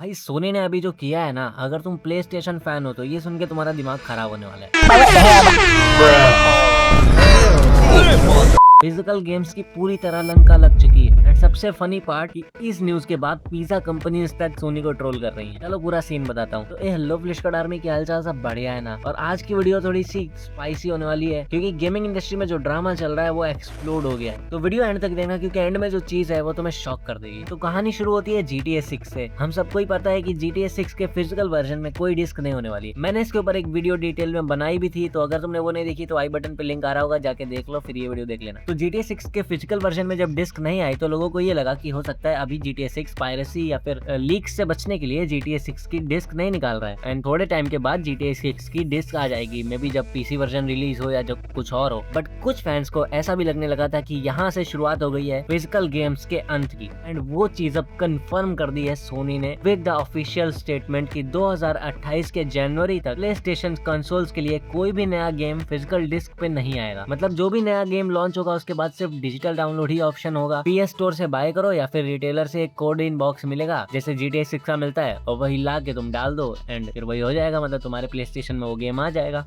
भाई सोनी ने अभी जो किया है ना, अगर तुम प्ले स्टेशन फैन हो तो ये सुन के तुम्हारा दिमाग खराब होने वाला है। फिजिकल गेम्स की पूरी तरह लंका लग चुकी है। एंड सबसे फनी पार्ट कि इस न्यूज के बाद पिज्जा कंपनीज तक सोनी को ट्रोल कर रही हैं। चलो पूरा सीन बताता हूँ। तो ये हेलो फ्लिशकार्ट आर्मी की हालचाल सब बढ़िया है ना। और आज की वीडियो थोड़ी सी स्पाइसी होने वाली है क्योंकि गेमिंग इंडस्ट्री में जो ड्रामा चल रहा है वो एक्सप्लोड हो गया है। तो वीडियो एंड तक देखना क्योंकि एंड में जो चीज है वो तुम्हें शॉक कर देगी। तो कहानी शुरू होती है GTA 6 से। हम सबको ही पता है कि GTA 6 के फिजिकल वर्जन में कोई डिस्क नहीं होने वाली। मैंने इसके ऊपर एक वीडियो डिटेल में बनाई भी थी, तो अगर तुमने वो नहीं देखी तो आई बटन पे लिंक आ रहा होगा, जाके देख लो, फिर ये वीडियो देख लेना। तो GTA 6 के फिजिकल वर्जन में जब डिस्क नहीं आई तो लोगों को ये लगा कि हो सकता है अभी GTA 6 पायरेसी या फिर लीक्स से बचने के लिए GTA 6 की डिस्क नहीं निकाल रहा है। एंड थोड़े टाइम के बाद GTA 6 की डिस्क आ जाएगी, मे बी जब PC वर्जन रिलीज हो या जब कुछ और हो। बट कुछ फैंस को ऐसा भी लगने लगा था कि यहाँ से शुरुआत हो गई है फिजिकल गेम्स के अंत की। एंड वो चीज अब कंफर्म कर दी है सोनी ने विद द ऑफिशियल स्टेटमेंट कि 2028 के जनवरी तक प्ले स्टेशन कंसोल्स के लिए कोई भी नया गेम फिजिकल डिस्क पे नहीं आएगा। मतलब जो भी नया गेम लॉन्च होगा उसके बाद सिर्फ डिजिटल डाउनलोड ही ऑप्शन होगा। PS स्टोर से बाय करो या फिर रिटेलर से एक कोड इन बॉक्स मिलेगा जैसे GTA 6 का मिलता है, और वही ला के तुम डाल दो एंड फिर वही हो जाएगा। मतलब तुम्हारे प्ले स्टेशन में वो गेम आ जाएगा।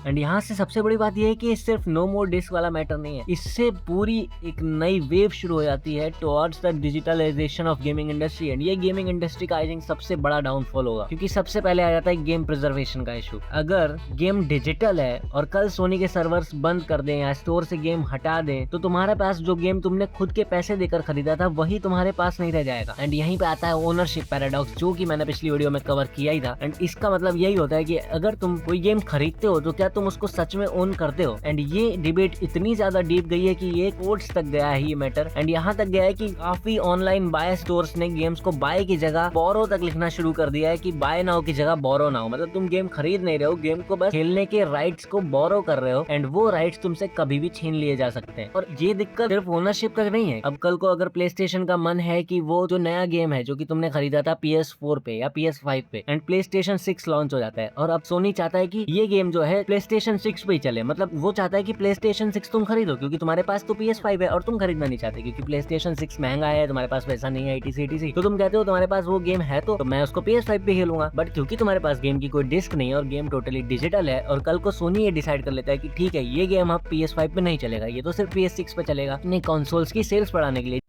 एंड यहाँ से सबसे बड़ी बात ये है कि सिर्फ नो मोर डिस्क वाला मैटर नहीं है, इससे पूरी एक नई वेव शुरू हो जाती है towards the digitalisation of gaming industry. And ये गेमिंग इंडस्ट्री का आई थिंक सबसे बड़ा डाउनफॉल होगा क्योंकि सबसे पहले आ जाता है गेम प्रिजर्वेशन का इशू। अगर गेम डिजिटल है और कल सोनी के सर्वर्स बंद कर दें या स्टोर से गेम हटा दें तो तुम्हारे पास जो गेम तुमने खुद के पैसे देकर खरीदा था वही तुम्हारे पास नहीं रह जाएगा। एंड यहीं पे आता है ओनरशिप पैराडॉक्स, जो कि मैंने पिछली वीडियो में कवर किया ही था। एंड इसका मतलब यही होता है कि अगर तुम कोई गेम खरीदते हो तो क्या तुम उसको सच में ओन करते हो। एंड ये डिबेट इतनी ज्यादा डीप गई है कि ये कोर्ट्स तक गया है ये मैटर। एंड यहाँ तक गया है कि काफी ऑनलाइन बाय स्टोर्स ने गेम्स को बाय की जगह बोरो तक लिखना शुरू कर दिया है कि बाय नाउ की जगह बोरो नाउ। मतलब तुम गेम खरीद नहीं रहे हो, गेम को बस खेलने के राइट्स को बोरो कर रहे हो एंड वो राइट्स तुमसे कभी भी छीन लिए जा सकते हैं। और ये दिक्कत सिर्फ ओनरशिप का नहीं है। अब कल को अगर प्ले स्टेशन का मन है कि वो जो नया गेम है जो कि तुमने खरीदा था PS4 पे या PS5 पे एंड प्ले स्टेशन 6 लॉन्च हो जाता है और अब सोनी चाहता है कि ये गेम जो है प्ले स्टेशन 6 पे ही चले। मतलब वो चाहता है कि प्ले स्टेशन 6 तुम खरीदो क्योंकि तुम्हारे पास तो PS5 है और तुम खरीदना नहीं चाहते क्योंकि प्ले स्टेशन 6 महंगा है, तुम्हारे पास पैसा नहीं है etc। तो तुम कहते हो तुम्हारे पास वो गेम है तो मैं उसको PS5 पे खेलूंगा। बट क्योंकि तुम्हारे पास गेम की कोई डिस्क नहीं है और गेम टोटली डिजिटल है और कल को सोनी ये डिसाइड कर लेता है कि ठीक है ये गेम अब PS5 पे नहीं चलेगा, ये तो सिर्फ PS6 पे चलेगा, अपने कंसोल्स की सेल्स बढ़ाने के लिए।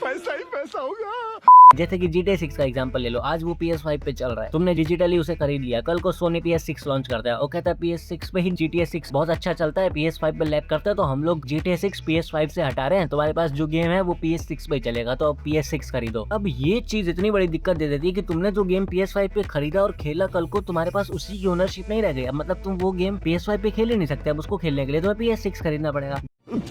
पैसा ही पैसा होगा। जैसे कि GTA 6 का एग्जांपल ले लो, आज वो PS5 पे चल रहा है, तुमने डिजिटली उसे खरीद लिया, कल को सोनी PS6 लॉन्च करता है और कहता है PS6 पे ही GTA 6 बहुत अच्छा चलता है, PS5 पे लैग करता है, तो हम लोग GTA 6 PS5 से हटा रहे हैं, तुम्हारे पास जो गेम है वो PS6 पे चलेगा तो अब PS6 खरीदो। अब ये चीज इतनी बड़ी दिक्कत दे देती है कि तुमने जो गेम PS5 पे खरीदा और खेला, कल को तुम्हारे पास उसी की ओनरशिप नहीं रह गई। अब मतलब तुम वो गेम PS5 पे खेल ही नहीं सकते, अब उसको खेलने के लिए तुम्हें PS6 खरीदना पड़ेगा।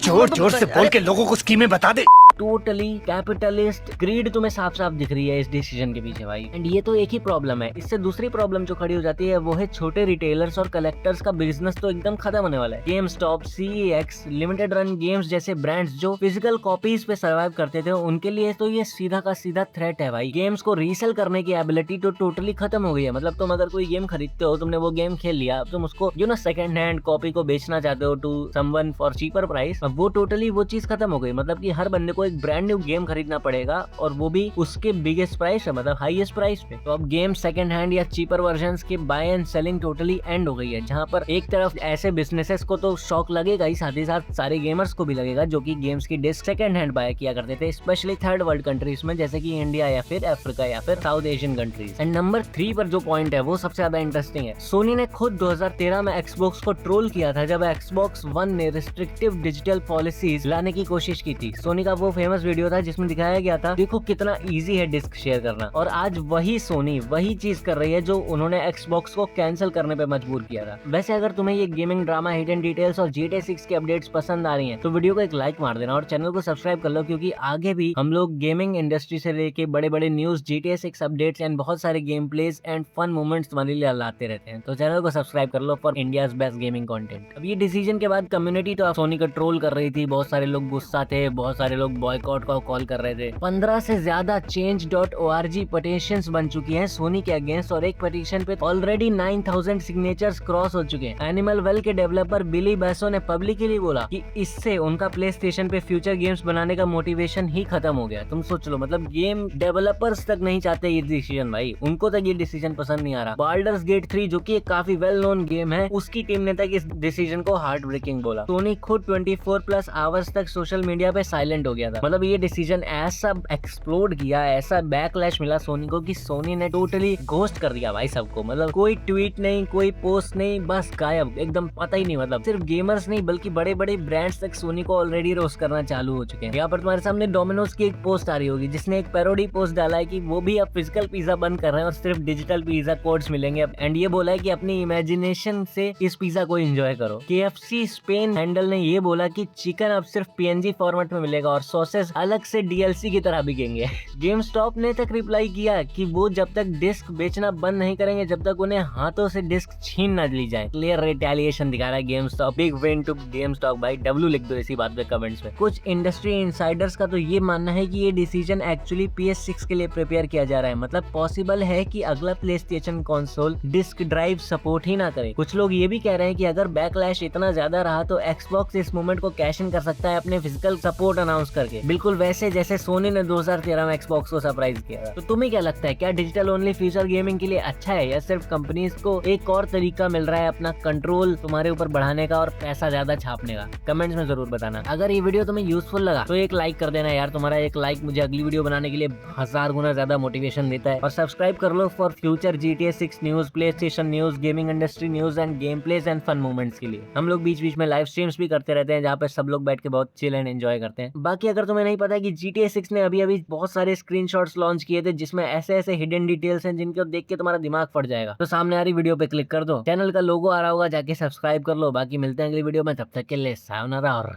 जोर जोर से बोल के लोगों को स्कीमें बता दे। टोटली कैपिटलिस्ट ग्रीड तुम्हें साफ साफ दिख रही है इस डिसीजन के पीछे भाई। एंड ये तो एक ही प्रॉब्लम है, इससे दूसरी प्रॉब्लम जो खड़ी हो जाती है वो है छोटे रिटेलर्स और कलेक्टर्स का बिजनेस तो एकदम खत्म होने वाला है। Game stop, CEX, limited run games जैसे ब्रांड्स जो फिजिकल कॉपीज पे सर्वाइव करते थे उनके लिए तो ये सीधा का सीधा थ्रेट है भाई। गेम्स को रीसेल करने की एबिलिटी तो टोटली खत्म हो गई है। मतलब तुम अगर कोई गेम खरीदते हो, तुमने वो गेम खेल लिया, तुम उसको सेकंड हैंड कॉपी को बेचना चाहते हो to someone for cheaper price, वो टोटली वो चीज खत्म हो गई। मतलब कि हर बंदे को एक ब्रांड न्यू गेम खरीदना पड़ेगा और वो भी उसके बिगेस्ट प्राइस है, मतलब हाईएस्ट प्राइस पे। तो अब गेम सेकंड हैंड या चीपर वर्जन्स की buy and selling totally end हो गई है, जहां पर एक तरफ ऐसे बिजनेसेस को तो शॉक लगेगा ही, साथ ही साथ सारे गेमर्स को भी लगेगा जो कि गेम्स की डिस्क सेकंड हैंड बाय किया करते थे, स्पेशली थर्ड वर्ल्ड कंट्रीज में जैसे कि इंडिया या फिर अफ्रीका या फिर south Asian countries. And number 3 पर जो पॉइंट है वो सबसे ज्यादा इंटरेस्टिंग है। सोनी ने खुद 2013 में एक्सबॉक्स को ट्रोल किया था जब एक्सबॉक्स 1 ने रिस्ट्रिक्टिव डिजिटल पॉलिसीज लाने की कोशिश की थी। सोनी का वो फेमस वीडियो था जिसमें दिखाया गया था देखो कितना इजी है डिस्क शेयर करना, और आज वही सोनी वही चीज कर रही है जो उन्होंने एक्सबॉक्स को कैंसिल करने पे मजबूर किया था। वैसे अगर तुम्हें ये गेमिंग ड्रामा, हिडन डिटेल्स और GTA 6 की अपडेट्स पसंद आ रही हैं तो वीडियो को एक लाइक मार देना और चैनल को सब्सक्राइब कर लो क्योंकि आगे भी हम लोग गेमिंग इंडस्ट्री से लेके बड़े बड़े न्यूज, GTA 6 अपडेट्स एंड बहुत सारे game plays and fun moments तुम्हारे लिए लाते रहते हैं। तो चैनल को सब्सक्राइब कर लो for India's best gaming content. अब ये डिसीजन के बाद कम्युनिटी तो सोनी का ट्रोल कर रही थी, बहुत सारे लोग गुस्सा थे, बहुत सारे लोग बॉयकॉट का कॉल कर रहे थे। 15 से ज्यादा change.org पटिशंस बन चुकी हैं सोनी के अगेंस्ट और एक पटिशन पे ऑलरेडी 9000 सिग्नेचर्स क्रॉस हो चुके हैं। एनिमल वेल के डेवलपर बिली बैसो ने पब्लिकली बोला कि इससे उनका प्ले स्टेशन पे फ्यूचर गेम्स बनाने का मोटिवेशन ही खत्म हो गया। तुम सोच लो, मतलब गेम डेवलपर्स तक नहीं चाहते ये डिसीजन भाई, उनको तक ये डिसीजन पसंद नहीं आ रहा। बाल्डर्स गेट 3 जो कि एक काफी वेल नोन गेम है, उसकी टीम ने तक इस डिसीजन को हार्ट ब्रेकिंग बोला। सोनी खुद 24+ आवर्स तक सोशल मीडिया पे साइलेंट हो गया था। मतलब ये डिसीजन ऐसा एक्सप्लोड किया, ऐसा बैकलैश मिला सोनी को कि सोनी ने टोटली घोस्ट कर दिया भाई सबको। मतलब कोई ट्वीट नहीं, कोई पोस्ट नहीं, बस गायब, एकदम पता ही नहीं। मतलब सिर्फ गेमर्स नहीं बल्कि बड़े बड़े ब्रांड्स तक सोनी को ऑलरेडी रोस्ट करना चालू हो चुके हैं। यहाँ पर तुम्हारे सामने डोमिनोज की एक पोस्ट आ रही होगी जिसने एक पैरोडी पोस्ट डाला है कि वो भी अब फिजिकल पिज्जा बंद कर रहे हैं और सिर्फ डिजिटल पिज्जा कोड्स मिलेंगे अब। एंड ये बोला है कि अपनी इमेजिनेशन से इस पिज्जा को एंजॉय करो। KFC स्पेन हैंडल ने ये बोला कि चिकन अब सिर्फ PNG फॉर्मेट में मिलेगा और सॉसेस अलग से DLC की तरह बिकेंगे। गेम स्टॉप ने तक रिप्लाई किया कि वो जब तक डिस्क बेचना बंद नहीं करेंगे जब तक उन्हें हाथों से डिस्क छीन न ली जाए। क्लियर रिटेलिएशन दिखा रहा है game stop. Big win to game stop भाई, W लिख दो इसी बात पे कमेंट्स में। कुछ इंडस्ट्री इनसाइडर्स का तो ये मानना है कि ये डिसीजन एक्चुअली PS6 के लिए प्रिपेयर किया जा रहा है। मतलब पॉसिबल है कि अगला PlayStation console disc drive support ही ना करे। कुछ लोग ये भी कह रहे हैं कि अगर बैकलैश इतना ज्यादा रहा तो Xbox इस मोमेंट को कैश इन कर सकता है अपने फिजिकल सपोर्ट अनाउंस करके, बिल्कुल वैसे जैसे सोनी ने 2013 में Xbox को सरप्राइज किया था। तो तुम्हें क्या लगता है, क्या डिजिटल ओनली फ्यूचर गेमिंग के लिए अच्छा है या सिर्फ कंपनीज को एक और तरीका मिल रहा है अपना कंट्रोल तुम्हारे ऊपर बढ़ाने का और पैसा ज्यादा छापने का? कमेंट्स में जरूर बताना। अगर ये वीडियो तुम्हें यूजफुल लगा तो एक लाइक कर देना यार, तुम्हारा एक लाइक मुझे अगली वीडियो बनाने के लिए 1000 गुना ज्यादा मोटिवेशन देता है। और सब्सक्राइब कर लो for future GTA 6 news, PlayStation news, gaming industry news and game plays and fun moments के लिए। हम लोग बीच बीच में लाइव स्ट्रीम्स भी करते रहते हैं जहाँ पे सब लोग बैठ के बहुत चिल एंड एंजॉय करते हैं। बाकी अगर तुम्हें नहीं पता है कि GTA 6 ने अभी अभी बहुत सारे स्क्रीनशॉट्स लॉन्च किए थे जिसमें ऐसे ऐसे हिडन डिटेल्स हैं जिनको देख के तुम्हारा दिमाग फट जाएगा। तो सामने आ रही वीडियो पे क्लिक कर दो, चैनल का लोगो आ रहा होगा, जाके सब्सक्राइब कर लो। बाकी मिलते हैं अगली वीडियो में, तब तक के लिए सायोनारा और